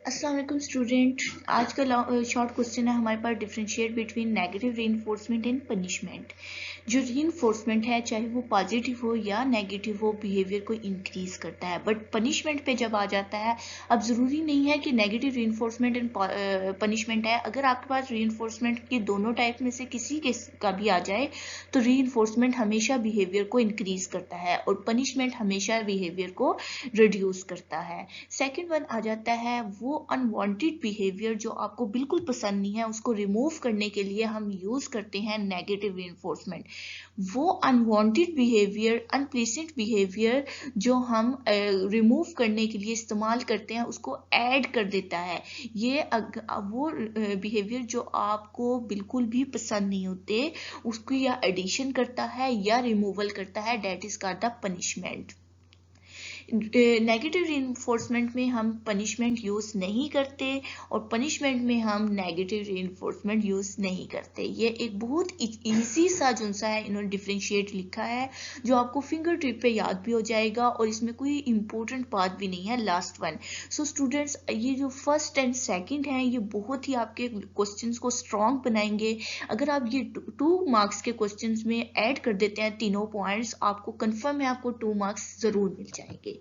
अस्सलाम वालेकुम स्टूडेंट। आज का शॉर्ट क्वेश्चन है हमारे पास, differentiate between negative reinforcement and punishment. जो रीइंफोर्समेंट है चाहे वो पॉजिटिव हो या नेगेटिव हो, बिहेवियर को इंक्रीज करता है। बट पनिशमेंट पे जब आ जाता है, अब ज़रूरी नहीं है कि नेगेटिव रीइंफोर्समेंट एंड पनिशमेंट है। अगर आपके पास रीइंफोर्समेंट के दोनों टाइप में से किसी के का भी आ जाए तो रीइंफोर्समेंट हमेशा बिहेवियर को इंक्रीज करता है और पनिशमेंट हमेशा बिहेवियर को रिड्यूस करता है। सेकेंड वन आ जाता है वो अनवांटेड बिहेवियर जो आपको बिल्कुल पसंद नहीं है, उसको रिमूव करने के लिए हम यूज करते हैं नेगेटिव रीइंफोर्समेंट। वो अनवांटेड बिहेवियर, अनप्लेजेंट बिहेवियर जो हम रिमूव करने के लिए इस्तेमाल करते हैं, उसको ऐड कर देता है। ये वो बिहेवियर जो आपको बिल्कुल भी पसंद नहीं होते, उसको या एडिशन करता है या रिमूवल करता है। That is called the punishment. Negative reinforcement में हम पनिशमेंट यूज नहीं करते और पनिशमेंट में हम नेगेटिव रीइंफोर्समेंट यूज नहीं करते। ये एक बहुत इजी सा जुनसा है, इन्होंने डिफरेंशिएट लिखा है जो आपको फिंगर टिप पे याद भी हो जाएगा और इसमें कोई इंपॉर्टेंट बात भी नहीं है। Last one. सो स्टूडेंट्स, ये जो फर्स्ट एंड सेकंड हैं ये बहुत ही आपके क्वेश्चंस को स्ट्रॉन्ग बनाएंगे। अगर आप ये 2 मार्क्स के क्वेश्चंस में ऐड कर देते हैं तीनों पॉइंट्स, आपको कंफर्म है आपको 2 मार्क्स जरूर मिल जाएंगे।